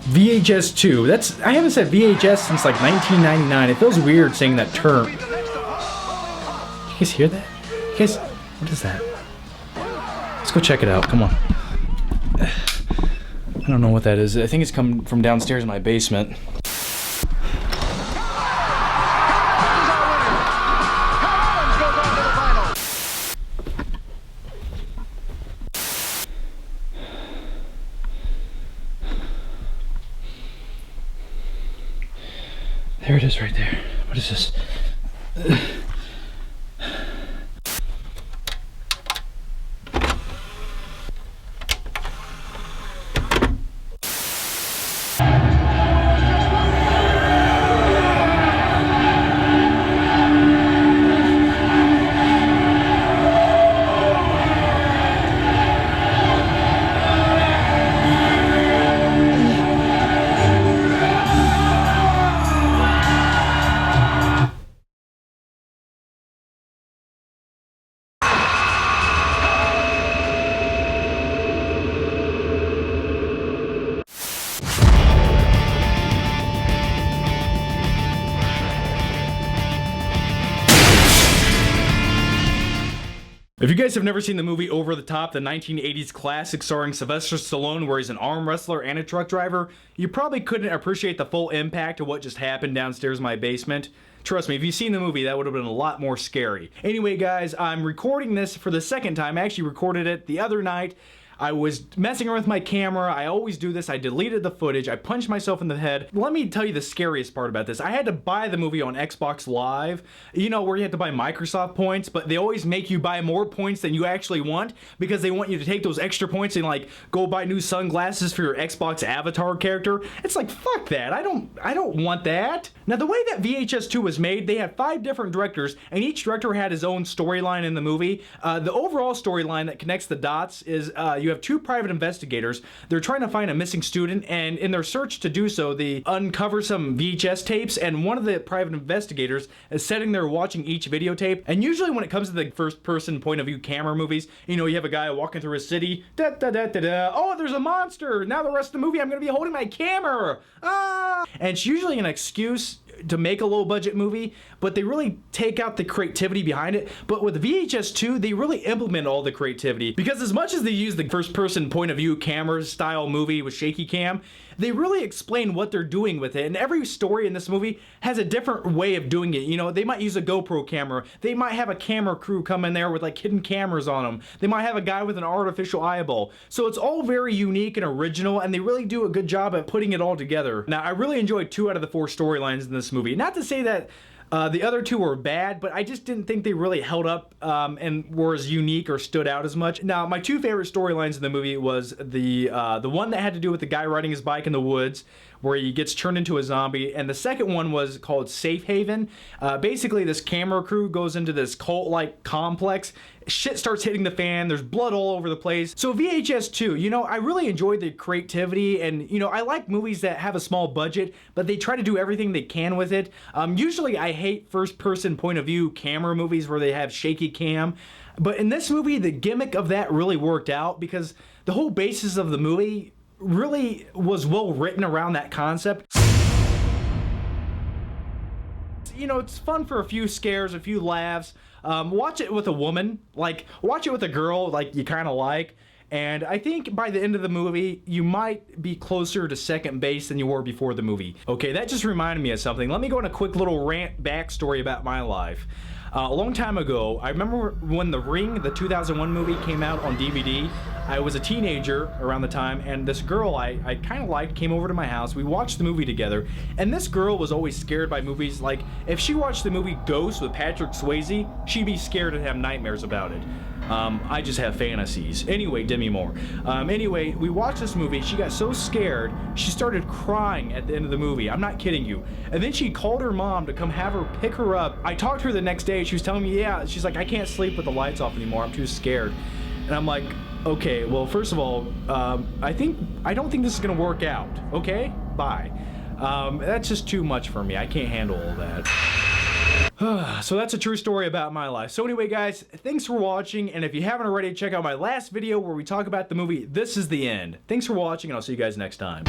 VHS 2. I haven't said VHS since like 1999. It feels weird saying that term. You guys hear that? You guys, what is that? Let's go check it out. Come on. I don't know what that is. I think it's come from downstairs in my basement. There it is right there. What is this? If you guys have never seen the movie Over the Top, the 1980s classic starring Sylvester Stallone where he's an arm wrestler and a truck driver, you probably couldn't appreciate the full impact of what just happened downstairs in my basement. Trust me, if you've seen the movie, that would have been a lot more scary. Anyway guys, I'm recording this for the second time. I actually recorded it the other night. I was messing around with my camera. I always do this. I deleted the footage. I punched myself in the head. Let me tell you the scariest part about this. I had to buy the movie on Xbox Live, you know, where you have to buy Microsoft points, but they always make you buy more points than you actually want because they want you to take those extra points and like go buy new sunglasses for your Xbox avatar character. It's like, fuck that. I don't want that. Now, the way that VHS 2 was made, they had 5 different directors, and each director had his own storyline in the movie. The overall storyline that connects the dots is you have 2 private investigators. They're trying to find a missing student, and in their search to do so, they uncover some VHS tapes, and one of the private investigators is sitting there watching each videotape. And usually when it comes to the first-person point of view camera movies, you know, you have a guy walking through a city, oh, there's a monster! Now the rest of the movie I'm gonna be holding my camera! Ah! And it's usually an excuse to make a low-budget movie, but they really take out the creativity behind it. But with VHS 2, they really implement all the creativity, because as much as they use the first-person point of view camera style movie with shaky cam, they really explain what they're doing with it. And every story in this movie has a different way of doing it. You know, they might use a GoPro camera. They might have a camera crew come in there with like hidden cameras on them. They might have a guy with an artificial eyeball. So it's all very unique and original, and they really do a good job at putting it all together. Now, I really enjoyed 2 out of the 4 storylines in this movie. Not to say that the other 2 were bad, but I just didn't think they really held up and were as unique or stood out as much. Now, my 2 favorite storylines in the movie was the one that had to do with the guy riding his bike in the woods, where he gets turned into a zombie, and the second one was called Safe Haven. Basically, this camera crew goes into this cult-like complex. Shit starts hitting the fan, there's blood all over the place. So VHS 2, you know, I really enjoyed the creativity, and you know, I like movies that have a small budget, but they try to do everything they can with it. Usually I hate first-person point of view camera movies where they have shaky cam, but in this movie, the gimmick of that really worked out, because the whole basis of the movie really was well written around that concept. You know, it's fun for a few scares, a few laughs. Watch it with a woman, like watch it with a girl like you kind of like, and I think by the end of the movie you might be closer to second base than you were before the movie. Okay, that just reminded me of something. Let me go on a quick little rant backstory about my life. A long time ago, I remember when The Ring, the 2001 movie, came out on DVD. I was a teenager around the time, and this girl I kind of liked came over to my house. We watched the movie together, and this girl was always scared by movies. Like, if she watched the movie Ghost with Patrick Swayze, she'd be scared and have nightmares about it. I just have fantasies. Anyway, Demi Moore. Anyway, we watched this movie. She got so scared, she started crying at the end of the movie. I'm not kidding you. And then she called her mom to come have her pick her up. I talked to her the next day. She was telling me, yeah, she's like, I can't sleep with the lights off anymore. I'm too scared. And I'm like, okay, well, first of all, I don't think this is gonna work out. Okay, bye. That's just too much for me. I can't handle all that. So that's a true story about my life. So anyway, guys, thanks for watching, and if you haven't already, check out my last video where we talk about the movie This Is the End. Thanks for watching, and I'll see you guys next time.